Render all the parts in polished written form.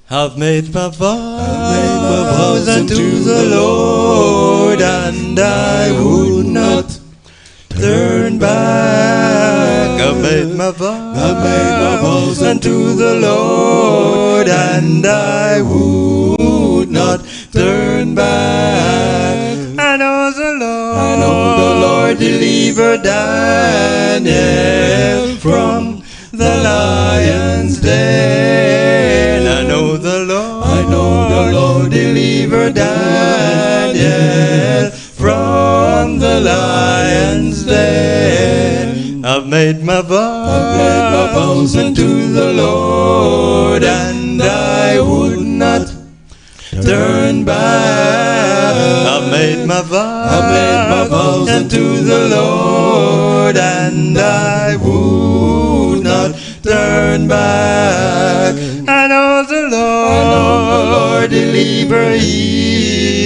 I've made my vows unto the Lord, and I would not turn back. I've made my vows unto the Lord, and I would not turn back. I know the Lord delivered Daniel from the lion's den. I know the Lord delivered Daniel from the lion's den. I've made my vows unto the Lord, and I would not turn back. I've made my vows unto the Lord, and I would not turn back. I know the Lord deliver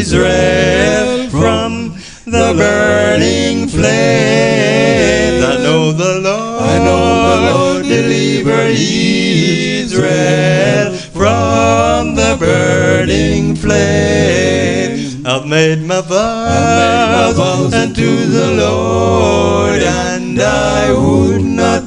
Israel from the burning flames. I know the Lord deliver Israel from the burning flames. I've made my vows unto the Lord, and I would not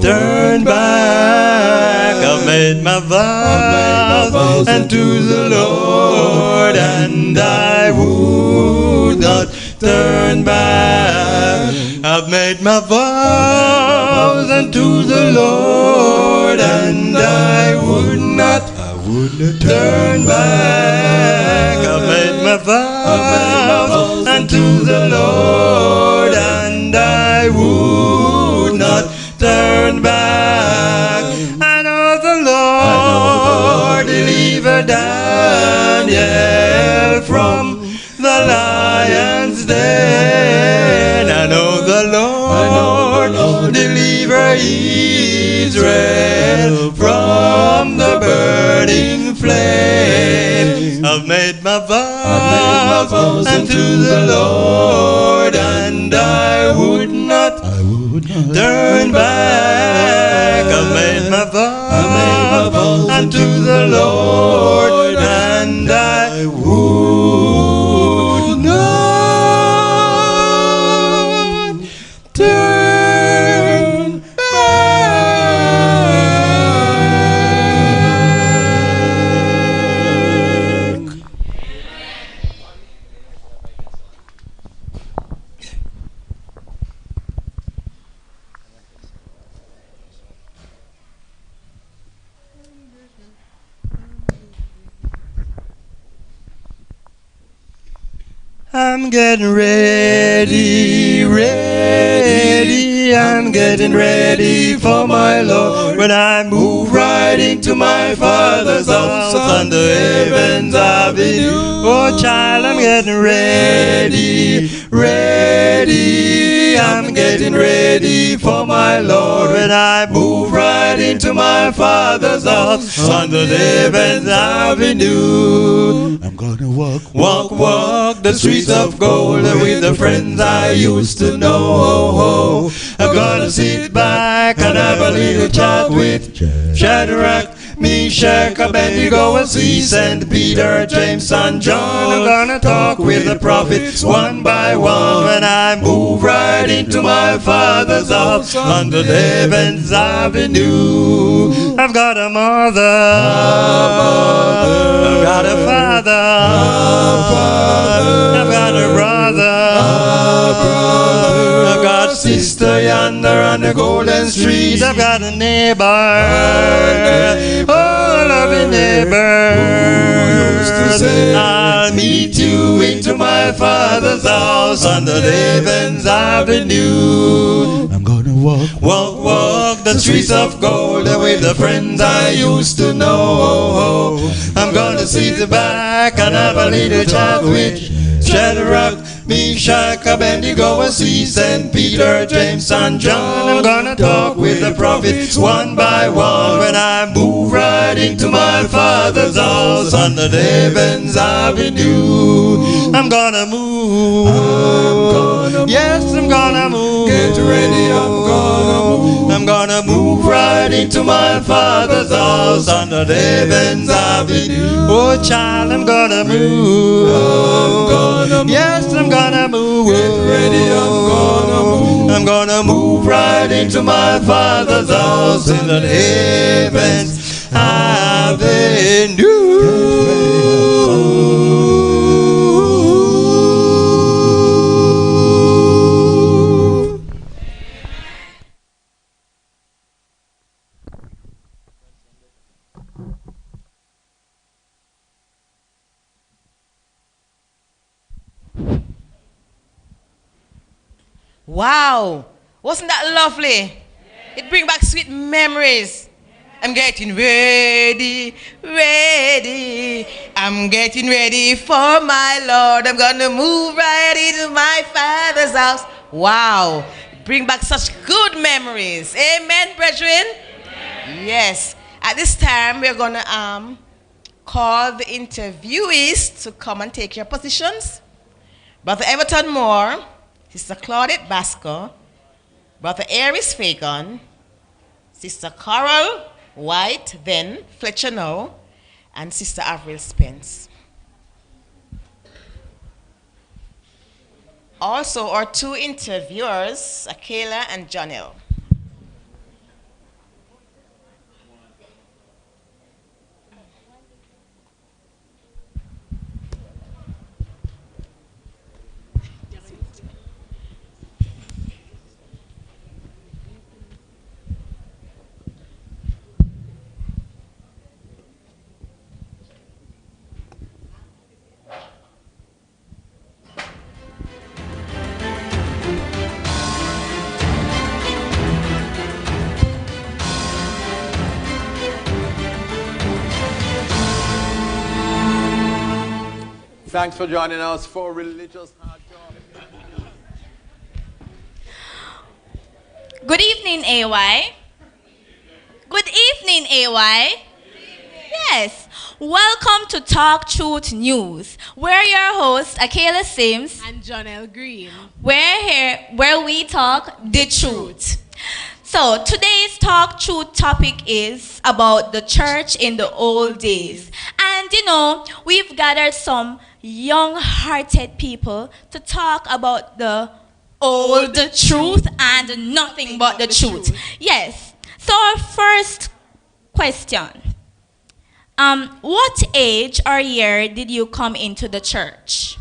turn back. I've made my vows unto the Lord, and I would not turn back. I've made my vows unto the Lord, and I would not turn back. I've made my vows unto the Lord, and I would not turn back. I know the Lord delivered Daniel from the lion's den. I know the Lord deliver Israel from the burning flame. I've made my vows unto the Lord, and I would not turn back. I've made my vows unto the Lord, and I would not turn back. I'm getting ready, I'm getting ready for my Lord. When I move right into my Father's house on the heavens avenue. Oh child, I'm getting ready, I'm getting ready for my Lord. When I move right into my Father's house on the heavens avenue. I'm gonna walk the streets of gold with the friends I used to know. I'm gonna sit back and have a little chat with Shadrach, Meshach, Abednego, and see St. Peter, James, and John. I'm gonna talk with the prophets one by one when I move right into my Father's house on the heavens avenue. I've got a mother, I've got a father, I've got a brother, I've got a sister yonder on the golden street. I've got a neighbor, oh loving neighbor, I'll meet you into my Father's house on the heavens avenue. I'm gonna walk the streets of gold with the friends I used to know. I'm gonna sit back and have a little chat with Shadrach, Meshach, Abednego, and see St. Peter, James, and John. I'm gonna talk with the prophets one by one when I move right into my Father's house on the heavens avenue. I'm gonna move move. Yes, I'm gonna move. Get ready, I'm gonna move. I'm gonna move right into my Father's house under the heavens of the new. Oh, child, I'm gonna move. Yes, I'm gonna move. Get ready, I'm gonna move. I'm gonna move right into my Father's house in the heavens of the new. Wow, wasn't that lovely? It brings back sweet memories. I'm getting ready, ready. I'm getting ready for my Lord. I'm gonna move right into my Father's house. Wow, bring back such good memories. Amen, brethren? Yes. At this time, we're gonna call the interviewees to come and take your positions. Brother Everton Moore, Sister Claudette Basco, Brother Aries Fagan, Sister Coral White, then Fletcher No, and Sister Avril Spence. Also, our two interviewers, Akela and Janelle. Thanks for joining us for Religious Hard Talk. Good evening, AY. Good evening, AY. Yes. Welcome to Talk Truth News. We're your hosts, Akela Sims and Janelle Green. We're here where we talk the truth. So today's Talk Truth topic is about the church in the old days. And you know, we've gathered some young-hearted people to talk about the old truth and nothing but the truth. Yes. So our first question. What age or year did you come into the church?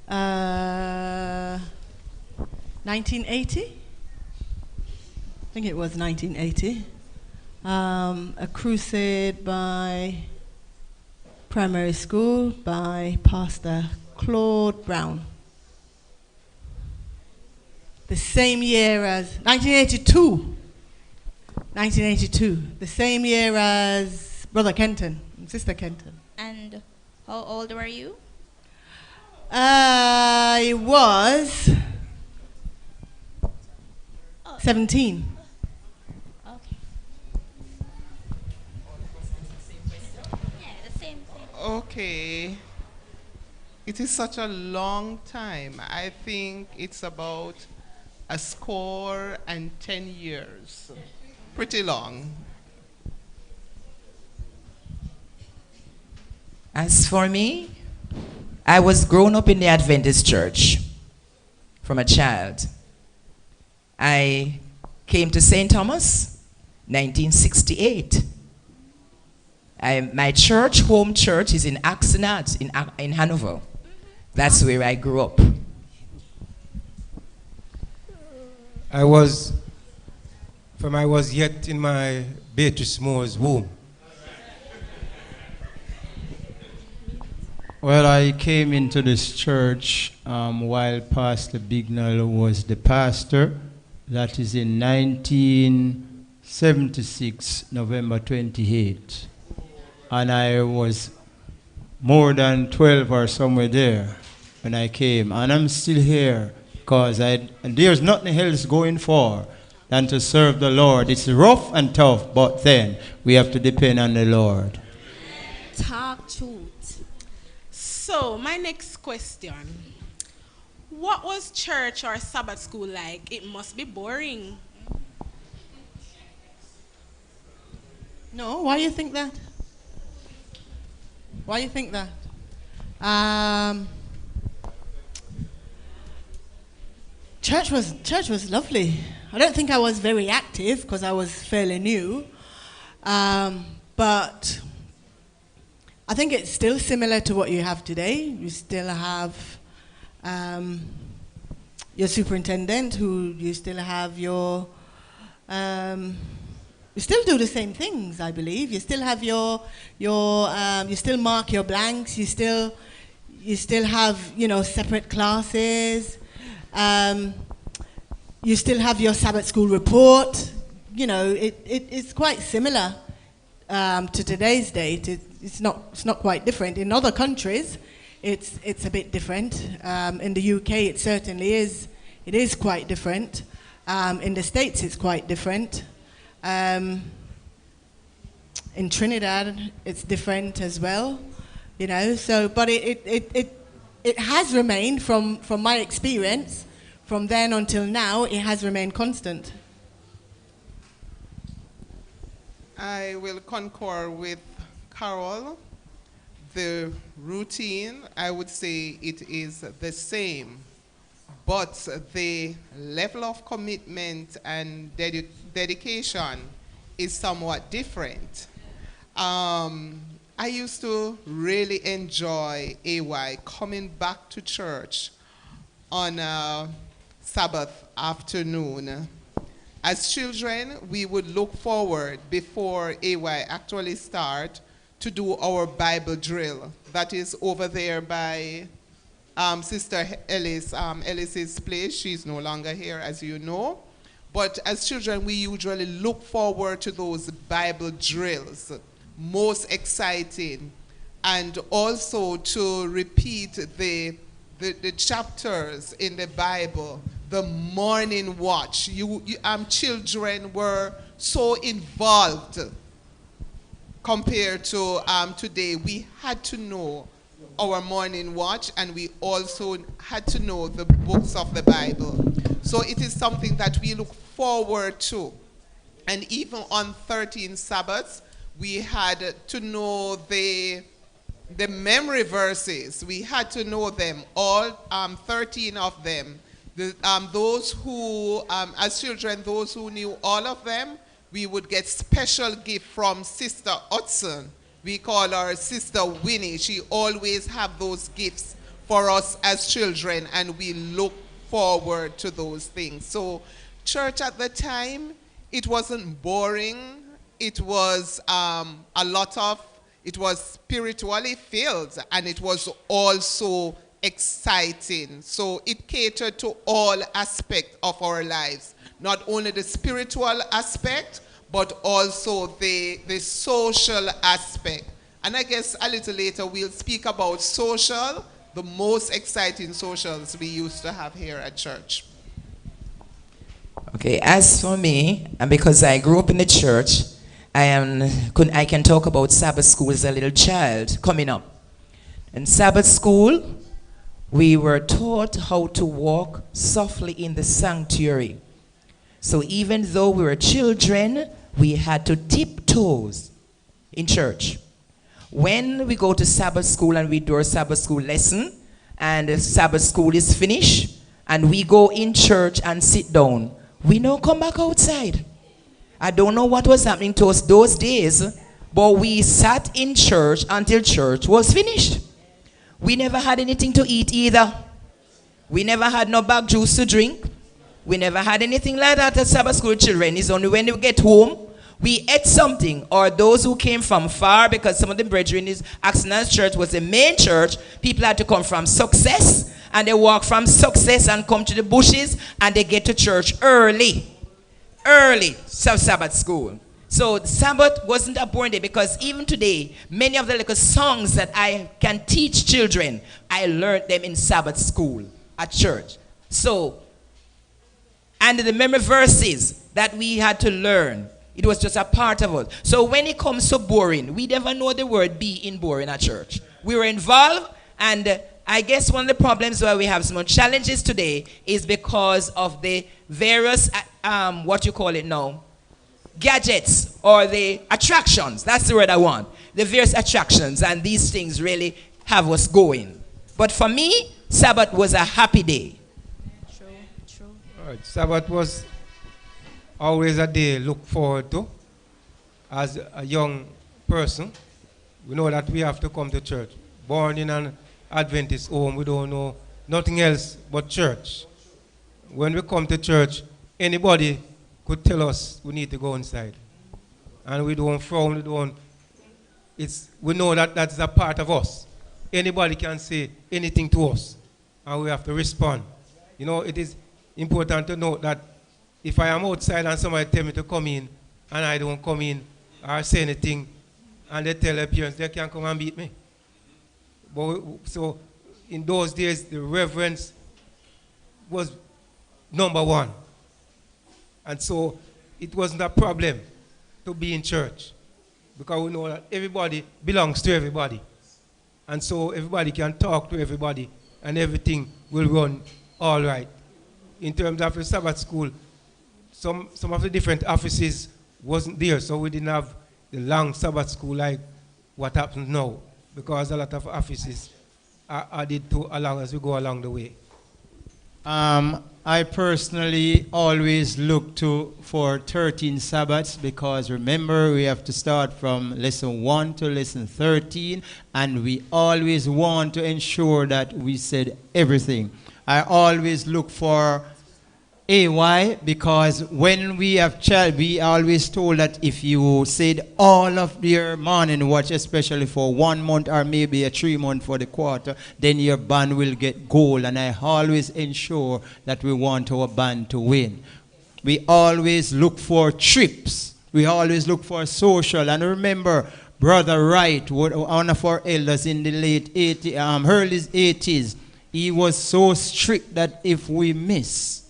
Uh, 1980? I think it was 1980. A crusade by primary school by Pastor Claude Brown. The same year as 1982. 1982. The same year as Brother Kenton and Sister Kenton. And how old were you? I was 17. Okay. Yeah, the same thing. Okay. It is such a long time. I think it's about a score and 10 years. Pretty long. As for me, I was grown up in the Adventist church from a child. I came to St. Thomas, 1968. My church, home church, is in Axenat in Hanover. That's where I grew up. I was yet in my Beatrice Moore's womb. Well, I came into this church while Pastor Bignall was the pastor. That is in 1976, November 28. and I was more than 12 or somewhere there when I came. And I'm still here because there's nothing else going for than to serve the Lord. It's rough and tough, but then we have to depend on the Lord. Talk truth. So, my next question. What was church or Sabbath school like? It must be boring. No, why you think that? Why you think that? Church was lovely. I don't think I was very active because I was fairly new, but I think it's still similar to what you have today. You still have your superintendent, who you still have your. You still do the same things, I believe. You still have your you still mark your blanks. You still have, separate classes. You still have your Sabbath school report. It's quite similar to today's date. It's not quite different. In other countries, it's a bit different. In the UK, it certainly is. It is quite different. In the States, it's quite different. In Trinidad, it's different as well, So, but it has remained from my experience, from then until now, it has remained constant. I will concur with Carol. The routine, I would say it is the same, but the level of commitment and dedication is somewhat different. I used to really enjoy AY coming back to church on a Sabbath afternoon. As children, we would look forward before AY actually start to do our Bible drill. That is over there by Sister Ellis, Ellis's place. She's no longer here, as you know. But as children, we usually look forward to those Bible drills, most exciting, and also to repeat the chapters in the Bible, the morning watch. Children were so involved compared to today. We had to know our morning watch, and we also had to know the books of the Bible. So it is something that we look forward to. And even on 13 Sabbaths, we had to know the memory verses. We had to know them, all 13 of them. Those who, as children, those who knew all of them, we would get special gift from Sister Hudson. We call her Sister Winnie. She always have those gifts for us as children, and we look forward to those things. So church at the time, it wasn't boring. It was it was spiritually filled, and it was also exciting. So it catered to all aspects of our lives, not only the spiritual aspect, but also the social aspect. And I guess a little later we'll speak about social, the most exciting socials we used to have here at church. Okay, as for me, and because I grew up in the church, I can talk about Sabbath school as a little child coming up. In Sabbath school, we were taught how to walk softly in the sanctuary. So even though we were children, we had to tiptoes in church. When we go to Sabbath school and we do our Sabbath school lesson, and the Sabbath school is finished, and we go in church and sit down, we don't come back outside. I don't know what was happening to us those days, but we sat in church until church was finished. We never had anything to eat either. We never had no bag juice to drink. We never had anything like that at Sabbath school children. It's only when we get home, we ate something. Or those who came from far, because some of the brethren is Axon's church was the main church. People had to come from Success, and they walk from Success and come to the bushes, and they get to church early. Early Sabbath school. So Sabbath wasn't a boring day because even today, many of the little songs that I can teach children, I learned them in Sabbath school at church. So, and the memory verses that we had to learn, it was just a part of us. So when it comes to boring, we never know the word be in boring at church. We were involved, and I guess one of the problems why we have some challenges today is because of the various, what you call it now, gadgets or the attractions. That's the word I want. The various attractions, and these things really have us going. But for me, Sabbath was a happy day. True. All right, Sabbath was always a day look forward to. As a young person, we know that we have to come to church. Born in an Adventist home, we don't know nothing else but church. When we come to church, anybody could tell us we need to go inside. And we don't frown, we know that that's a part of us. Anybody can say anything to us, and we have to respond. You know, it is important to note that if I am outside and somebody tell me to come in, and I don't come in or say anything, and they tell their parents they can come and beat me. So in those days, the reverence was number one. And so it wasn't a problem to be in church because we know that everybody belongs to everybody. And so everybody can talk to everybody and everything will run all right. In terms of the Sabbath school, some of the different offices wasn't there, so we didn't have the long Sabbath school like what happens now, because a lot of offices are added to allow as we go along the way. I personally always look for 13 Sabbaths because remember we have to start from lesson 1 to lesson 13 and we always want to ensure that we said everything. I always look for AY because when we have child, we always told that if you said all of your morning watch, especially for 1 month or maybe a 3 month for the quarter, then your band will get gold. And I always ensure that we want our band to win. We always look for trips. We always look for social. And remember, Brother Wright, one of our elders in the late 80s, early 80s, he was so strict that if we miss,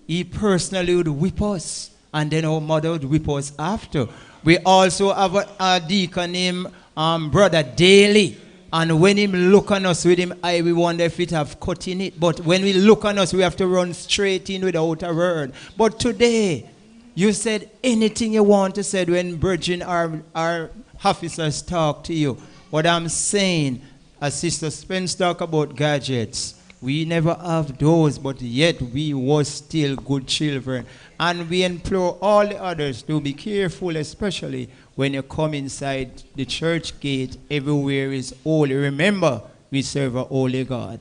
he personally would whip us, and then our mother would whip us after. We also have a deacon named Brother Daly, and when him look on us with him eye, we wonder if it have cut in it. But when we look on us, we have to run straight in without a word. But today, you said anything you want to say when Virgin our officers talk to you. What I'm saying, as Sister Spence talk about gadgets, we never have those, but yet we was still good children. And we implore all the others to be careful, especially when you come inside the church gate. Everywhere is holy. Remember, we serve a holy God.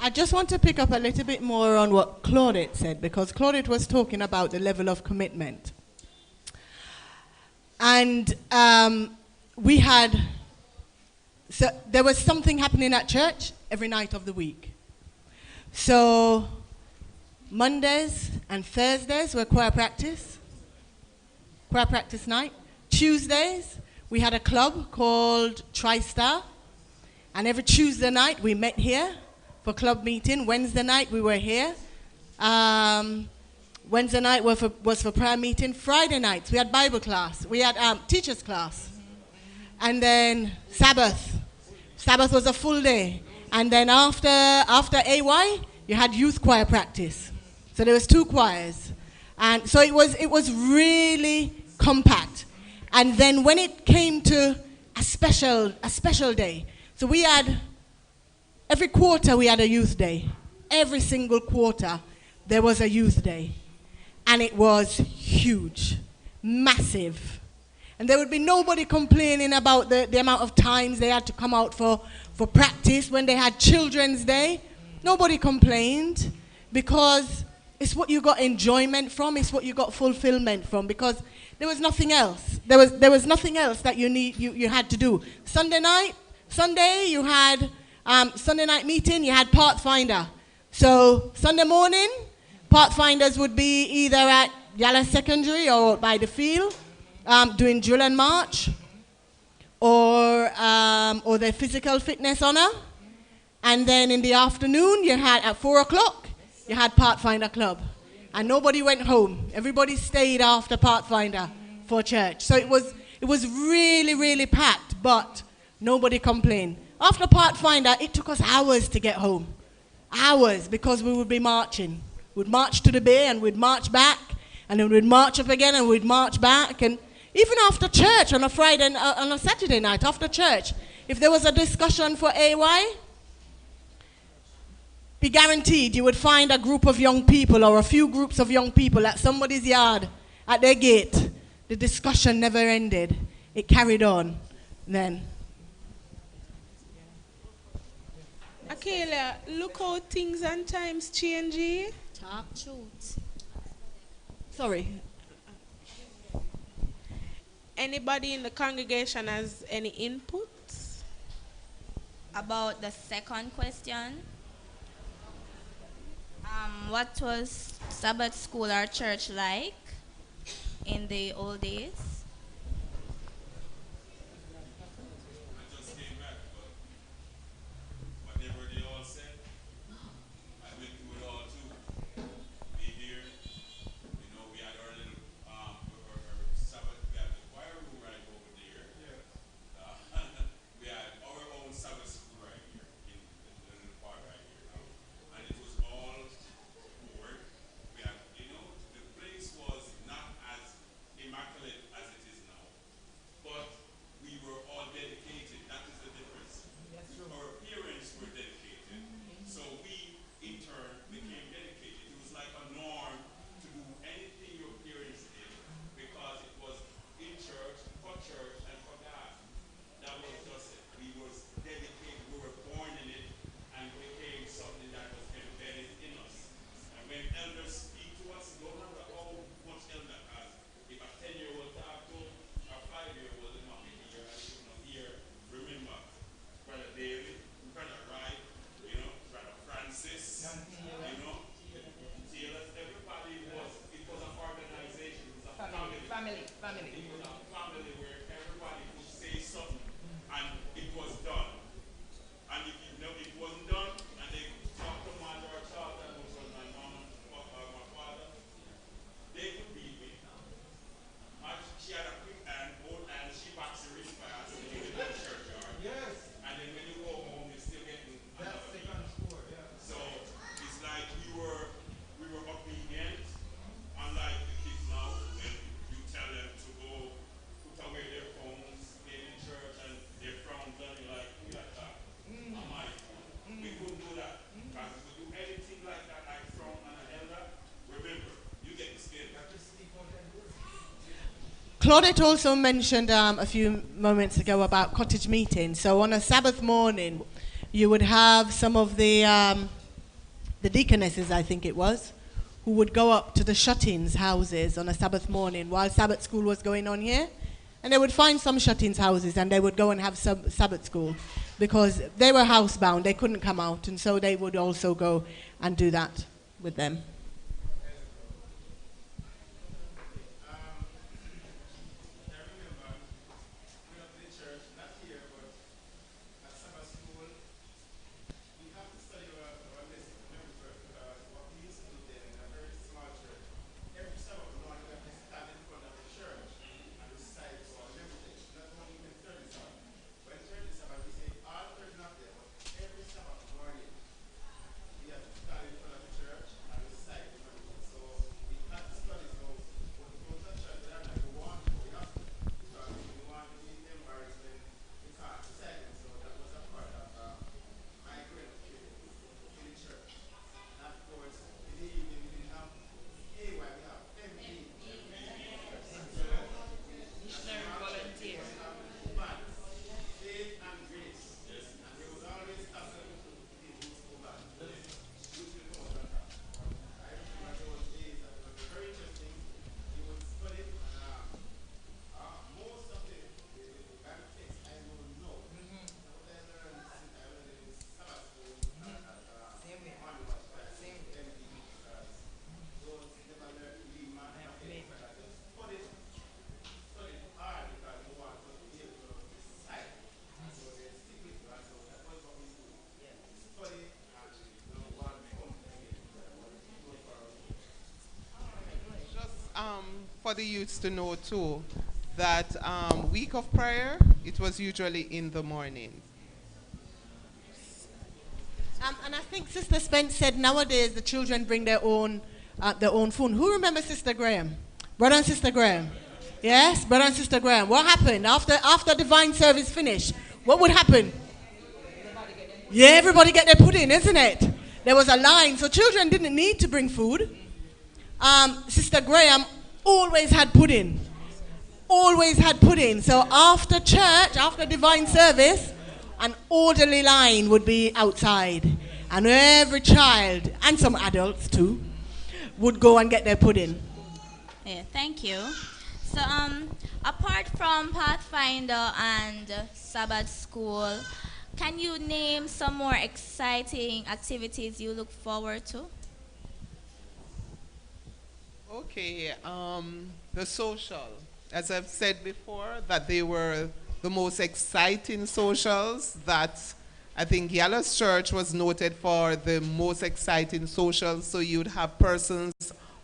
I just want to pick up a little bit more on what Claudette said, because Claudette was talking about the level of commitment. And so there was something happening at church every night of the week. So Mondays and Thursdays were choir practice night. Tuesdays, we had a club called TriStar. And every Tuesday night, we met here for club meeting. Wednesday night, we were here. Wednesday night was for prayer meeting. Friday nights, we had Bible class. We had teacher's class. And then Sabbath. Sabbath was a full day. And then after AY, you had youth choir practice. So there was 2 choirs. And so it was really compact. And then when it came to a special day, so we had, every quarter we had a youth day. Every single quarter there was a youth day. And it was huge, massive. And there would be nobody complaining about the amount of times they had to come out for practice. When they had Children's Day, nobody complained because it's what you got enjoyment from, it's what you got fulfillment from, because there was nothing else. There was nothing else that you had to do. Sunday you had Sunday night meeting, you had Pathfinder. So Sunday morning, Pathfinders would be either at Yallash Secondary or by the field. doing drill and march, or their physical fitness honor. And then in the afternoon, you had at 4 o'clock, you had Pathfinder Club. And nobody went home. Everybody stayed after Pathfinder for church. So it was really, really packed, but nobody complained. After Pathfinder, it took us hours to get home. Hours, because we would be marching. We'd march to the bay and we'd march back, and then we'd march up again and we'd march back. And even after church on a Friday, on a Saturday night after church, if there was a discussion for AY, be guaranteed you would find a group of young people or a few groups of young people at somebody's yard, at their gate. The discussion never ended. It carried on then. Akela, look how things and times change. Eh? Talk truth. Sorry. Anybody in the congregation has any input? About the second question, what was Sabbath school or church like in the old days? I just came back, but whatever they all said, I went through it all too. Be here, we had our little our Sabbath, we had the choir room right over there. We had our own Sabbath school right here in the little part right here now, and it was all poured. We had, the place was not as immaculate as it is now, but we were all dedicated. That is the difference. Our parents were dedicated, so we in turn became dedicated. It was like a norm to do anything your parents did because it was in church, and for God. That was just it. We was dedicated. We were born in it, and it became something that was embedded in us. And when elders speak to us, no matter how much elder has, if a 10-year-old talk to a 5-year-old, they might be here, I should not hear. Remember, Brother David, Brother Wright, Brother Francis, Taylor, everybody it was an organization, it was a family. It was a family where everybody could say something, and it was done. And if it wasn't done, and they talked to Mother or Charlton, which was my mom or my father, they could beat me. She had a quick hand, old hand, she backs the wrist fast in the churchyard. Yes. And then when you go home, you're still getting another beat. So it's like we were obedient, unlike the kids now, when you tell them to go put away their phones, stay in church, and their frowns on you like, who like that? On my phone. We couldn't do that. Because if we do anything like that, like frown on an elder, remember, you get the skin. Claudette also mentioned a few moments ago about cottage meetings. So on a Sabbath morning, you would have some of the deaconesses, I think it was, who would go up to the shut-ins houses on a Sabbath morning while Sabbath school was going on here. And they would find some shut-ins houses and they would go and have some Sabbath school because they were housebound, they couldn't come out, and so they would also go and do that with them. for the youths to know too that week of prayer, it was usually in the morning. And I think Sister Spence said nowadays the children bring their own food. Who remembers Sister Graham? Brother and Sister Graham? Yes, Brother and Sister Graham. What happened after divine service finished? What would happen? Yeah, everybody get their pudding, isn't it? There was a line, so children didn't need to bring food. Sister Graham always had pudding. Always had pudding. So after church, after divine service, an orderly line would be outside. And every child, and some adults too, would go and get their pudding. Yeah, thank you. So, apart from Pathfinder and Sabbath School, can you name some more exciting activities you look forward to? Okay, the social. As I've said before, that they were the most exciting socials. That I think Yallash Church was noted for the most exciting socials. So you'd have persons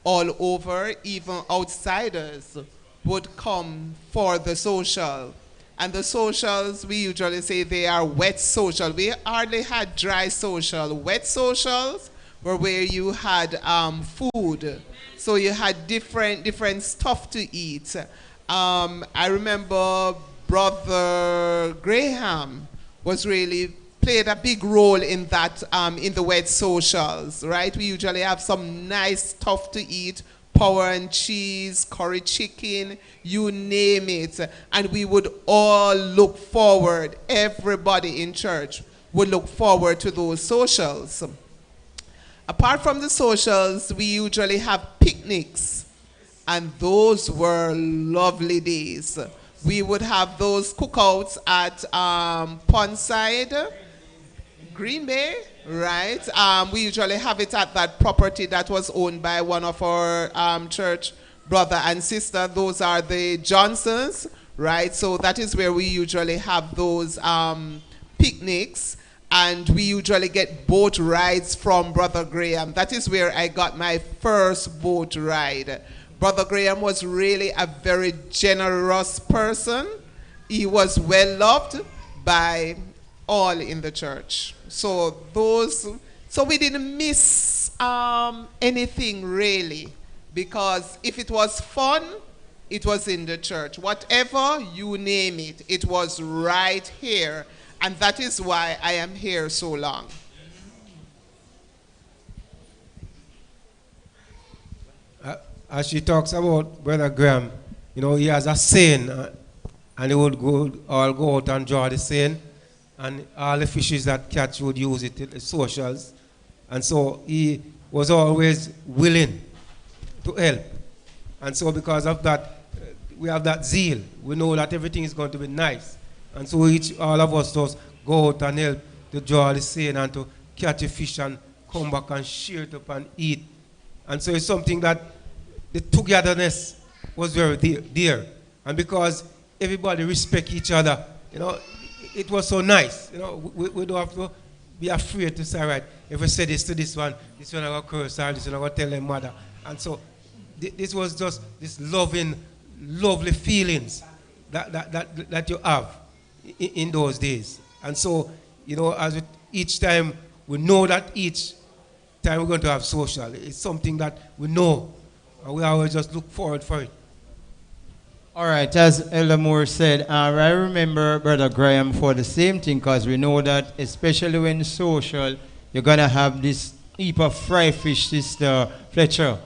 all over, even outsiders would come for the social. And the socials, we usually say they are wet social. We hardly had dry social. Wet socials were where you had food. So you had different stuff to eat. I remember Brother Graham was really played a big role in that, in the wet socials, right? We usually have some nice stuff to eat, power and cheese, curry chicken, you name it. And we would all look forward, everybody in church would look forward to those socials. Apart from the socials, we usually have picnics. And those were lovely days. We would have those cookouts at Pondside, Green Bay, right? We usually have it at that property that was owned by one of our church brother and sister. Those are the Johnsons, right? So that is where we usually have those picnics. And we usually get boat rides from Brother Graham. That is where I got my first boat ride. Brother Graham was really a very generous person. He was well loved by all in the church. So we didn't miss anything really, because if it was fun, it was in the church. Whatever you name it, it was right here. And that is why I am here so long. As she talks about Brother Graham, you know, he has a saying, and he would all go out and draw the saying, and all the fishes that catch would use it in the socials. And so he was always willing to help. And so because of that, we have that zeal. We know that everything is going to be nice. And so all of us just go out and help to draw the seine and to catch a fish and come back and share it up and eat. And so it's something that the togetherness was very dear. And because everybody respect each other, you know, it was so nice. You know, we don't have to be afraid to say, right, if we say this to this one I go curse her, this one I go tell their mother. And so this was just this loving, lovely feelings that you have in those days. And so, you know, each time we know that each time we're going to have social, it's something that we know, and we always just look forward for it. All right, as Elder Moore said, I remember Brother Graham for the same thing, because we know that especially when social, you're going to have this heap of fried fish, Sister Fletcher.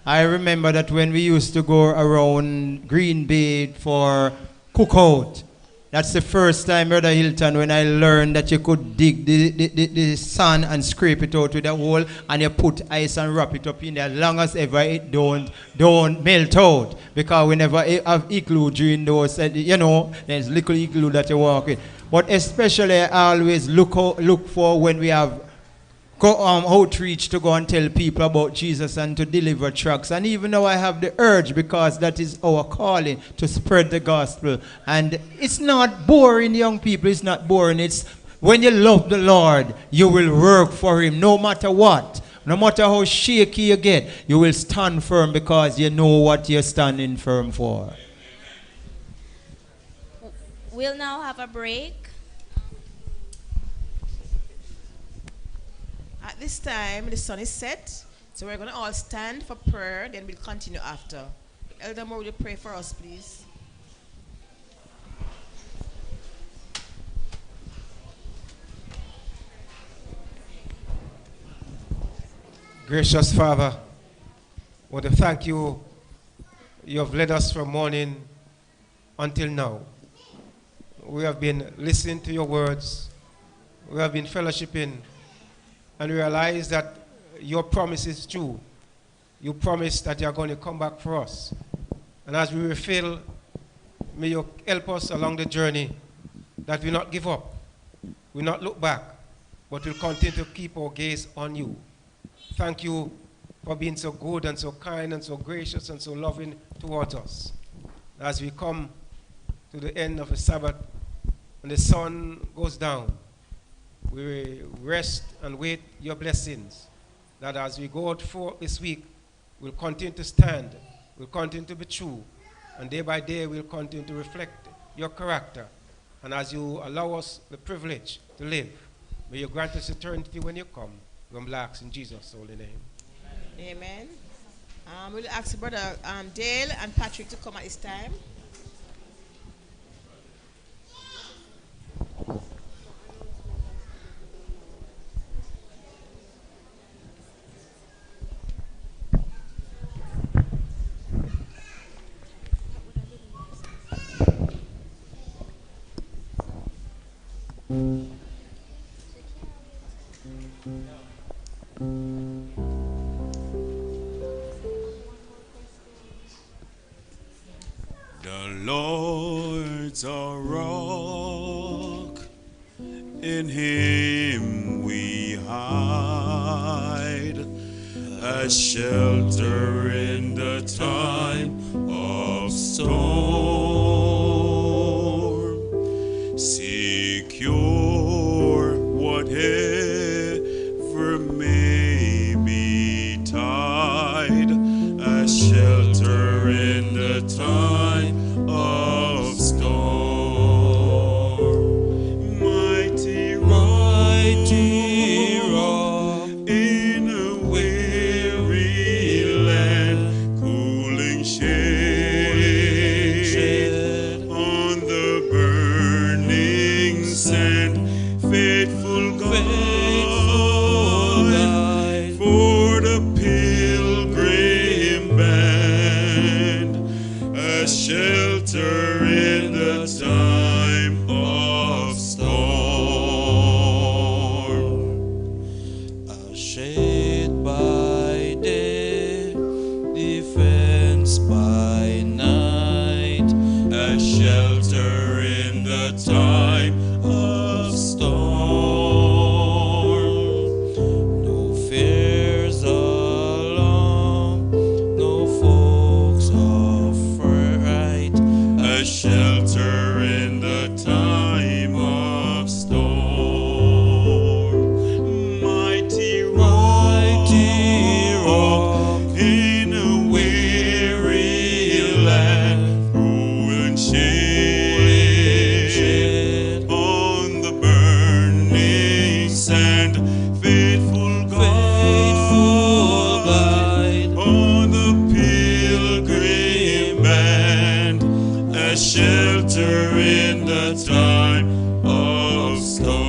I remember that when we used to go around Green Bay for cookout, that's the first time, Brother Hilton, when I learned that you could dig the sand and scrape it out with a hole, and you put ice and wrap it up in there as long as ever it don't melt out. Because we never have igloo during those, you know, there's little igloo that you walk with. But especially I always look for when we have outreach to go and tell people about Jesus and to deliver tracts. And even though I have the urge, because that is our calling, to spread the gospel. And it's not boring, young people. It's not boring. It's when you love the Lord, you will work for him no matter what. No matter how shaky you get, you will stand firm because you know what you're standing firm for. We'll now have a break. At this time, the sun is set, so we're going to all stand for prayer, then we'll continue after. Elder Moore, will you pray for us, please? Gracious Father, I want to thank you. You have led us from morning until now. We have been listening to your words. We have been fellowshipping and realize that your promise is true. You promise that you are going to come back for us. And as we refill, may you help us along the journey that we not give up, we not look back, but we'll continue to keep our gaze on you. Thank you for being so good and so kind and so gracious and so loving towards us. As we come to the end of the Sabbath and the sun goes down, we rest and wait your blessings, that as we go out for this week, we'll continue to stand, we'll continue to be true, and day by day we'll continue to reflect your character. And as you allow us the privilege to live, may you grant us eternity when you come. We will ask in Jesus' holy name. Amen. We'll ask Brother Dale and Patrick to come at this time. The Lord's a rock, in him we hide, a shelter in the time of storm, secure whatever may betide, a shelter in the time of storm. Mighty rock, in a weary land, cooling shade on the burning sand, faithful guide for the pilgrim band, a shelter in the time of storm, a shade by day, defense by night, a shelter in the time of storm. No fears along, no folks afraid, a shelter in the time of storm. Mighty rock, in a weary land, ruin shade on the burning sand, faithful guide on the pilgrim band, a shelter in the time of storm.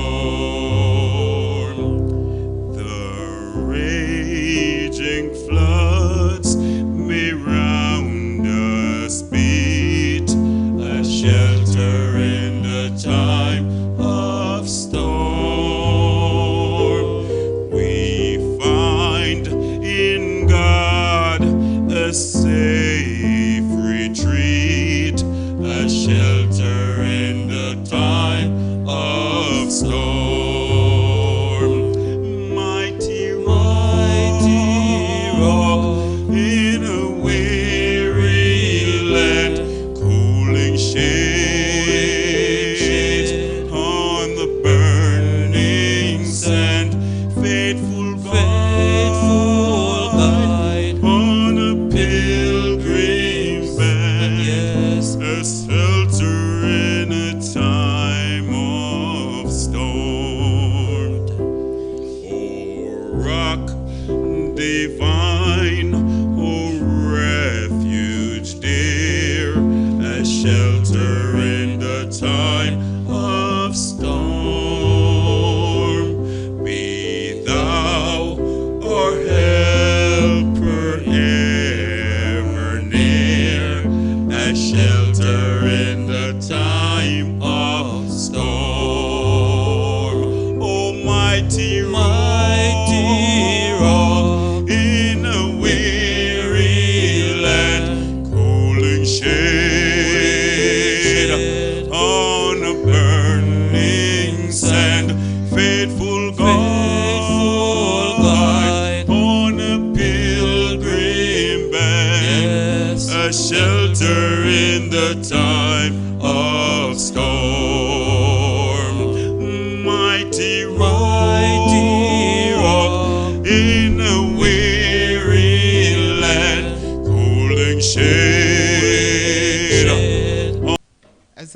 The raging floods may round us beat, a shelter in the time of storm. We find in God a safe retreat, a shelter in the time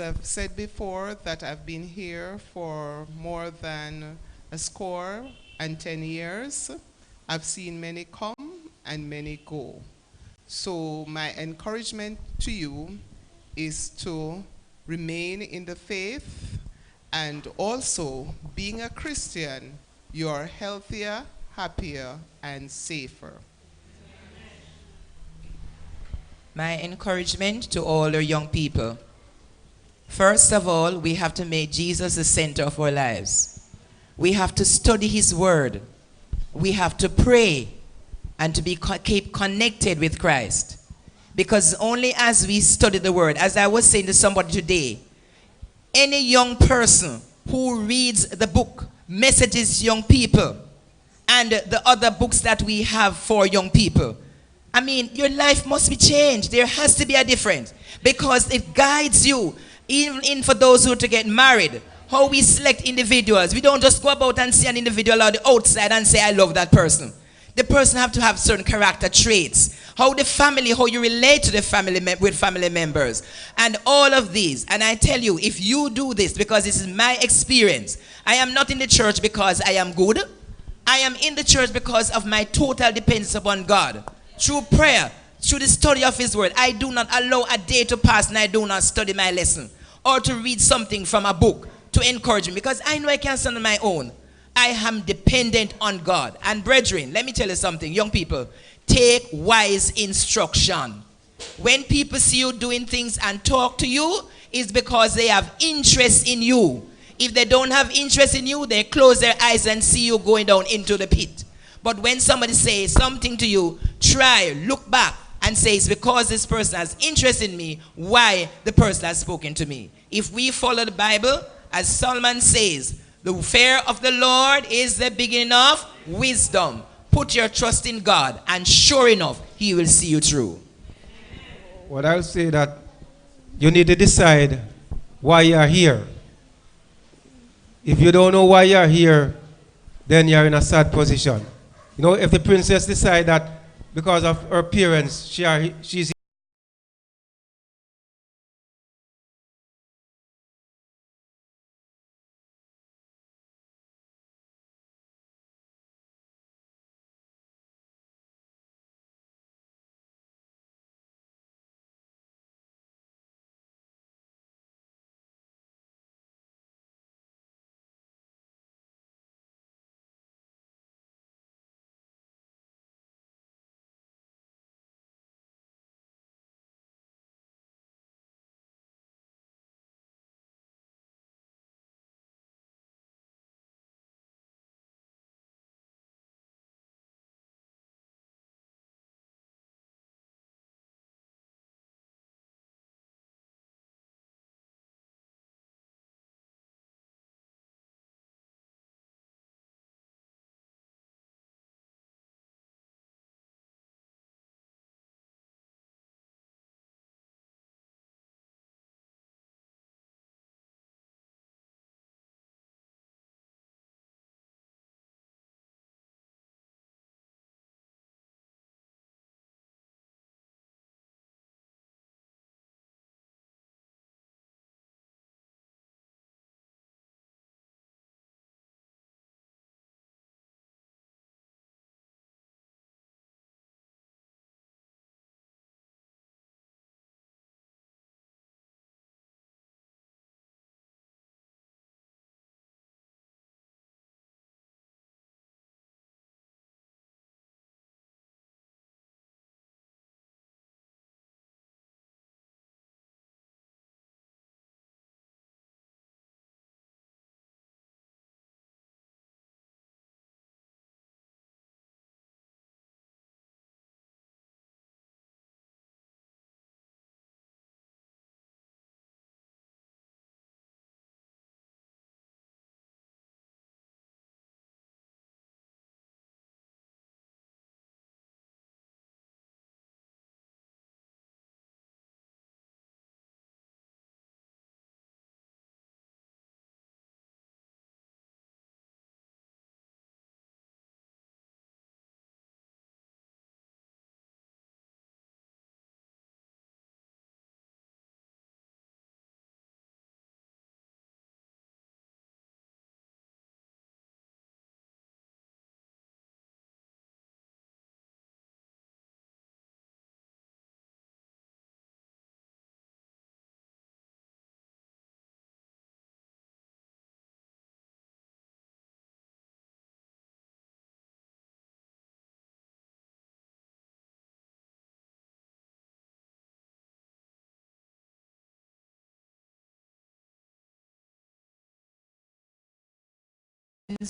I've said before, that I've been here for more than a score and 10 years. I've seen many come and many go. So my encouragement to you is to remain in the faith, and also being a Christian, you're healthier, happier, and safer. My encouragement to all the young people. First of all, we have to make Jesus the center of our lives. We have to study his word. We have to pray and to keep connected with Christ. Because only as we study the word, as I was saying to somebody today, any young person who reads the book, Messages Young People, and the other books that we have for young people, I mean, your life must be changed. There has to be a difference because it guides you. Even for those who are to get married, how we select individuals. We don't just go about and see an individual on the outside and say, I love that person. The person have to have certain character traits. How the family, how you relate to the family with family members. And all of these. And I tell you, if you do this, because this is my experience, I am not in the church because I am good. I am in the church because of my total dependence upon God. Through prayer, through the study of his word, I do not allow a day to pass and I do not study my lesson or to read something from a book to encourage me, because I know I can't stand on my own. I am dependent on God. And brethren, let me tell you something, young people, take wise instruction. When people see you doing things and talk to you, it's because they have interest in you. If they don't have interest in you, they close their eyes and see you going down into the pit. But when somebody says something to you, try, look back and say, it's because this person has interest in me, why the person has spoken to me. If we follow the Bible, as Solomon says, the fear of the Lord is the beginning of wisdom. Put your trust in God, and sure enough, he will see you through. What I'll say that you need to decide why you are here. If you don't know why you are here, then you are in a sad position. You know, if the princess decide that because of her parents, she's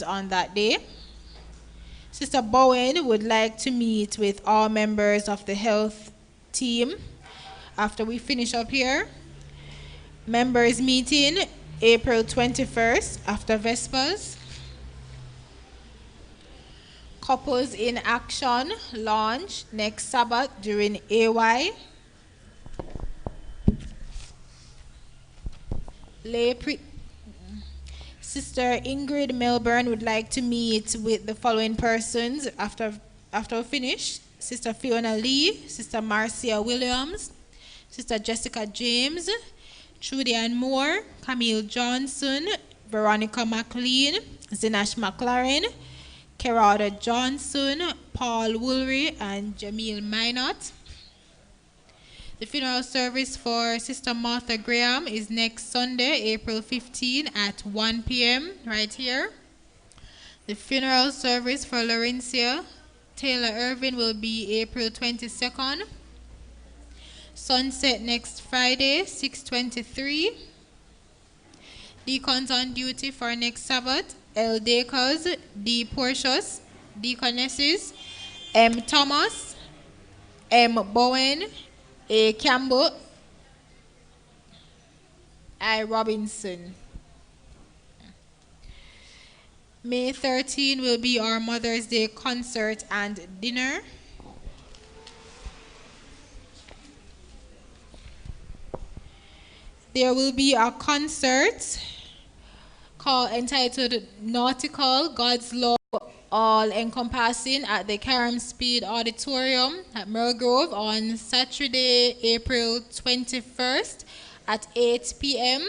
on that day. Sister Bowen would like to meet with all members of the health team after we finish up here. Members meeting April 21st after Vespers. Couples in Action launch next Sabbath during AY. Sister Ingrid Melbourne would like to meet with the following persons after we finish. Sister Fiona Lee, Sister Marcia Williams, Sister Jessica James, Trudy Ann Moore, Camille Johnson, Veronica McLean, Zinash McLaren, Kerada Johnson, Paul Woolry, and Jamil Minot. The funeral service for Sister Martha Graham is next Sunday, April 15 at 1 p.m. right here. The funeral service for Laurencia Taylor Irvin will be April 22nd. Sunset next Friday, 6:23. Deacons on duty for next Sabbath, L. Dakers, D. Portius, Deaconesses, M. Thomas, M. Bowen, A. Campbell, I. Robinson. May 13 will be our Mother's Day concert and dinner. There will be a concert entitled Nautical, God's Love All Encompassing at the Karam Speed Auditorium at Merle Grove on Saturday, April 21st at 8 p.m.